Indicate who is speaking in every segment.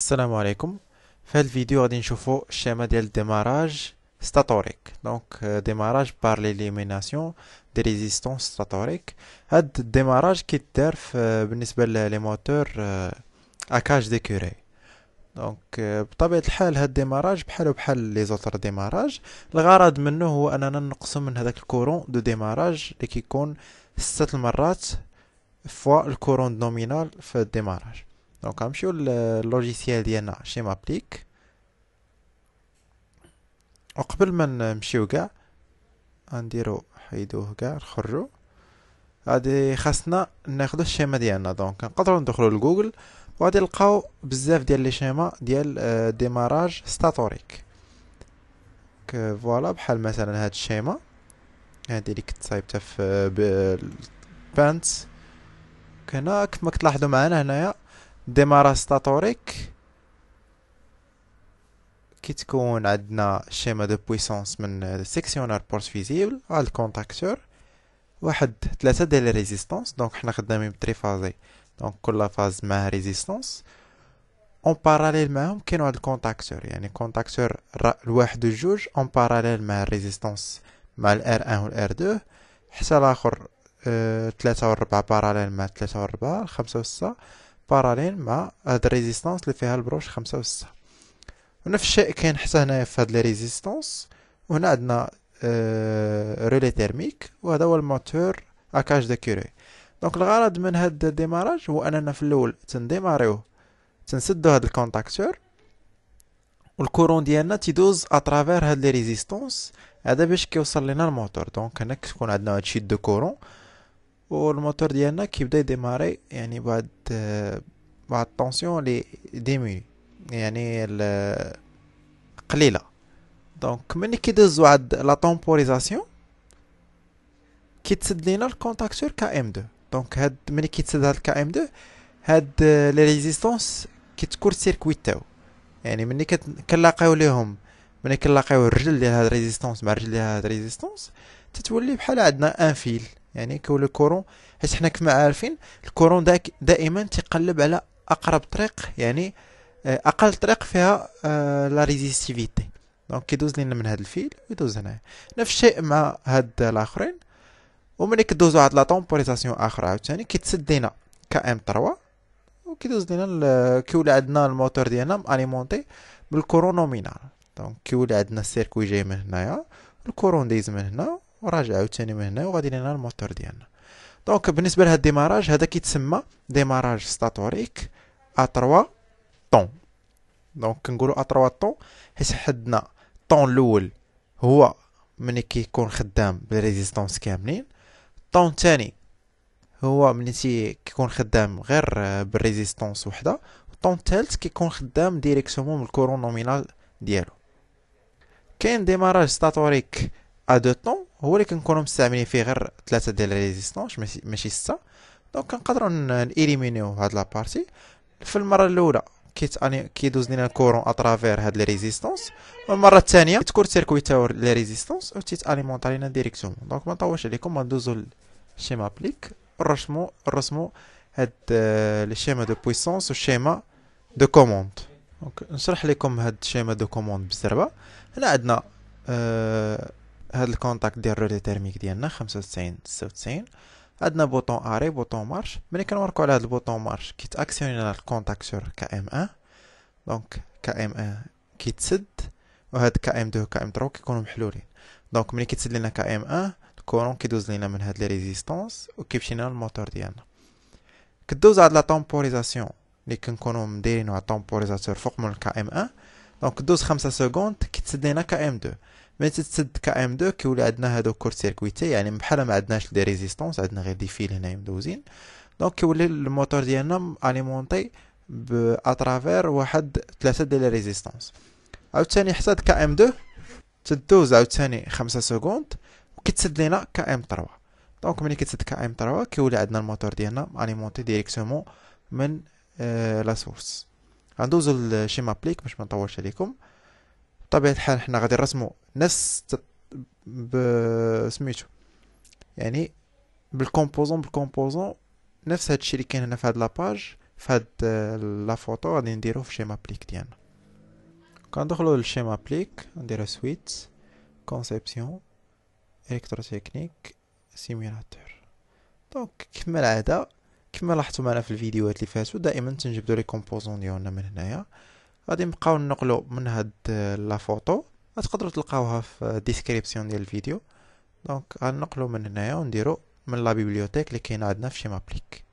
Speaker 1: السلام عليكم. في هذا الفيديو غادي نشوفوا الشيما ديال الديماراج ستاتوريك. ديماراج بار ليليميناسيون دي ريزيستونس ستاتوريك. هاد الديماراج كيدار بالنسبه لي موتور اكاج دي كوري. بطبيعه الحال هاد الديماراج بحال لي زوتر ديماراج. الغرض منه هو اننا نقسم من هذاك الكورون دو ديماراج اللي كيكون 6 المرات فوا الكورون نومينال في الديماراج. غنمشيو للوجيسيال ديالنا شيما ابليك. وقبل ما نمشيو كاع غنديرو حيدوه كاع نخرجو. غادي خاصنا ناخدو الشيما ديالنا. نقدروا ندخلو لجوجل وغادي نلقاو بزاف ديال لي شيما ديال ديماراج ستاتوريك. فوالا بحال مثلا هاد الشيما هادي اللي كنت صايبتها في بانتس. هنا كما كتلاحظوا معنا هنايا ديماراج ستاتوريك كيتكون عندنا شيما دو بويسونس من سيكسيونار بورس فيزيبل على الكونتاكتور واحد 3 ديال ريزيستونس. حنا خدامين بتريفازي. كل فاز معها ريزيستونس اون باراليل معاهم كاين واحد الكونتاكتور، يعني كونتاكتور الواحد والجوج اون باراليل مع الريزيستونس مع الار 1 والار 2 حتى الاخر 3 و4 باراليل مع 3 و4 5 و6 باراليل مع هاد الريزيستونس اللي فيها البروش 5 و6. ونفس الشيء كاين حتى هنايا في هاد لي ريزيستونس. وهنا عندنا ريلي تيرميك وهذا هو الموتور اكاج دو كوري. الغرض من هاد الديماراج هو اننا في الاول تنديماريوه، تنسدو هاد الكونتاكتور والكورون ديالنا تيدوز اترافير هاد لي ريزيستونس هذا باش كيوصل لنا الموتور. هنا كتكون عندنا هاد شي دو كورون والموتور ديالنا كيبدا يديماري يعني بعد طونسيون لي ديميني، يعني قليله. ملي كيدوزو عند لا طومبوريزاسيون كيتسد لينا الكونتاكتور كا ام 2. هاد ملي كيتسد هاد الكا ام 2 هاد لي ريزيستونس كتكون سيركويتاو، يعني ملي كنلاقيو ليهم، ملي كنلاقيو الرجل ديال هاد ريزيستونس مع الرجل ديال هاد ريزيستونس تتولي بحال عندنا ان فيل، يعني كيولي الكورون. حيت حنا كما عارفين الكورون دائما تيقلب على اقرب طريق، يعني اقل طريق فيها لا ريزيستيفيتي. كيدوز لينا من هاد الفيل ويدوز هنايا. نفس الشيء مع هاد الاخرين. وملي كدوزو عاد لا طومبوريزاسيون اخرى عاوتاني كيتسد لينا كا ام 3 وكيدوز لينا كيولي عندنا الموتور ديالنا اليمونتي بالكورون نومينال. كيولي عندنا السيركوي جاي من هنايا، الكورون دايز من هنا وراجع عاوتاني من هنا وغادي لينا الموتور ديالنا. بالنسبه لهاد الديماراج هذا كيتسمى ديماراج ستاتوريك ا 3 طون. كنقولوا ا 3 طون حيت حدنا الطون الاول هو ملي كيكون خدام بالريزيستونس كاملين. الطون الثاني هو ملي كيكون خدام غير بالريزيستونس وحده. الطون الثالث كيكون خدام ديريكسيومون بالكورون نومينال ديالو. كاين ديماراج ستاتوريك ا دو طون هو اللي كنكونوا مستعملين فيه غير 3 ديال الريزيستونس ماشي 6. كنقدروا نإليمينيو هاد لابارتي. في المره الاولى كيدوز لينا الكورون اترافير هاد لي ريزيستونس، والمره الثانيه تكون سيركويتاو لي ريزيستونس و تيتاليمونطا لينا ديريكسيون. ما نطولش عليكم، غندوزو للشيما ابليك نرسمو هاد لي شيما دو بويسونس والشيما دو كوموند. نشرح لكم هاد الشيما دو كوموند بالزربه. هنا عندنا هاد الكونتاكت ديال الرولي تيرميك ديالنا 95 96. عندنا بوطون اري بوطون مارش. ملي كنوركو على هاد البوطون مارش كيتاكسيوني لنا الكونتاكتور كا ام 1. كا ام 1 كيتسد وهاد كا ام 2 كا ام 3 كيكونوا محلولين. ملي كيتسد لنا كا ام 1 الكورون كيدوز لينا من هاد لي ريزيستونس وكيمشي لنا الموتور ديالنا. كدوز هاد لا طومبوريزاسيون اللي كنكونوا مديرين واحد طومبوريزاتور فوق من الكا ام 1. كدوز 5 سكوند كيتسد لينا كا ام 2. ملي تتسد كا ام 2 كيولي عندنا هادو كورت سيركويتي، يعني بحال ما عندناش دي ريزيستونس، عندنا غير دي فيل هنايا مدوزين. كيولي الموتور ديالنا اليمونطي اترافير واحد 3 ديال لي ريزيستونس. عاوتاني حتى كا ام 2 تدوز عاوتاني 5 سكوند وكيتسد لينا كا ام 3. ملي كيتسد كا ام 3 كيولي عندنا الموتور ديالنا اليمونطي ديريكسيومون من لا سورس. غندوزو لشيما ابليك باش ما نطولش عليكم. بطبيعة الحال حنا غادي نرسمو نفس سميتو، يعني بالكومبوزون نفس هادشي اللي كاين هنا في هاد لاباج فهاد لا فوتو غادي نديرو في شيما بليك ديالنا. كندخلو للشيما بليك نديرو سويت كونسيبسيون الكتروتكنيك سيميلاتور. دونك كما العاده كما لاحظتوا معنا في الفيديوهات اللي فاتوا دائما تنجبدو لي كومبوزون ديالنا من هنايا. غادي نبقاو ننقلو من هاد لا فوتو، غتقدروا تلقاوها في الديسكريبسيون ديال الفيديو. دونك غنقلو من هنايا ونديرو من لا بيبليوتيك اللي كاينه عندنا في شيما بليك.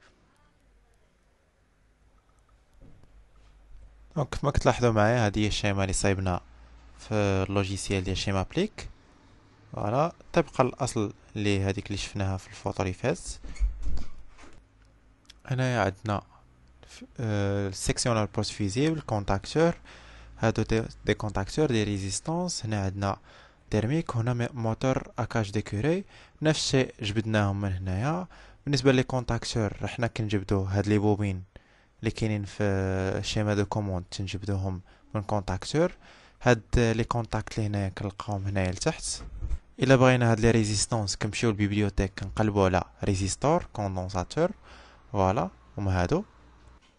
Speaker 1: دونك كما كتلاحظوا معايا هذه هي الشيما اللي صايبنا في اللوجيسيال ديال شيما بليك. فوالا طبقا الاصل اللي هذيك اللي شفناها في الفوتو اللي فات. هنايا عندنا سيكسيونال بوست فيزيبل كونتاكتور، هادو دي كونتاكتور دي ريزيستانس. هنا عندنا تيرميك، هنا موتور اكاج ديكوري. نفس الشيء جبدناهم من هنايا. بالنسبه لي كونتاكتور حنا كنجبدو هاد لي بوبين اللي كاينين في شيما دو كوموند تنجبدوهم من كونتاكتور. هاد لي كونتاكت اللي هنايا كنلقاوهم هنايا لتحت. الا بغينا هاد لي ريزيستانس كنمشيو للبيبليوتيك كنقلبوا على ريزيستور كوندونساتور. فوالا هما هادو.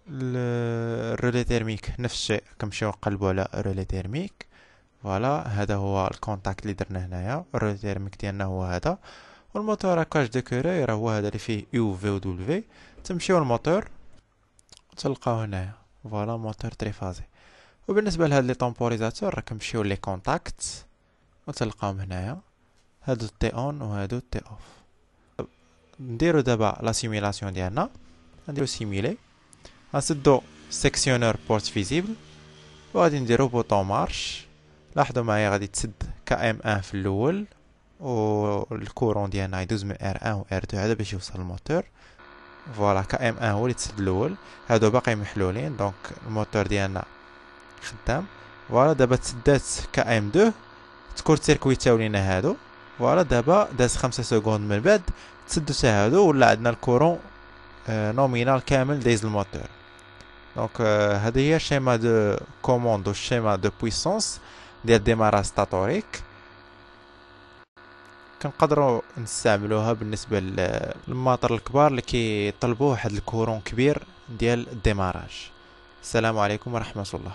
Speaker 1: الرولي تيرميك نفس الشيء كنمشيو نقلبوا على رولي تيرميك. فوالا هذا هو الكونتاكت اللي درنا هنايا. الرولي تيرميك ديالنا هو هذا، والموتور اكاج ديكوري راه هو هذا اللي فيه يو في و دبليو. تمشيو للموتور تلقاو هنايا. فوالا موتور تريفازي. وبالنسبه لهاد لي طومبوريزاتور راه كنمشيو لي كونتاكت وتلقاوهم هنايا، هادو تي اون وهادو تي اوف. نديرو دابا لا سيميلاسيون ديالنا. نديرو سيميلي، غنسدو سيكسيونور بورت فيزيبل وغادي نديرو بوطون مارش. لاحظوا معايا غادي تسد كام ان في الاول، والكورون ديالنا يدوز من ار ان و ار 2 هذا باش يوصل للموتور. فوالا كام ان هو اللي تسد الاول، هادو باقي محلولين. دونك الموتور ديالنا خدام. فوالا دابا تسدات كام 2 تكورت سيركويتاو لينا هادو. فوالا دابا داز 5 سكوند من بعد تسدو حتى هادو، ولا عندنا الكورون نومينال كامل دايز الموتور. دونك هذه هي الشيما دو كوموند والشيما دو بويسونس ديال ديماراج ستاتوريك. كنقدروا نستعملوها بالنسبه للماطر الكبار اللي كيطلبوا واحد الكورون كبير ديال الديماراج. السلام عليكم ورحمه الله.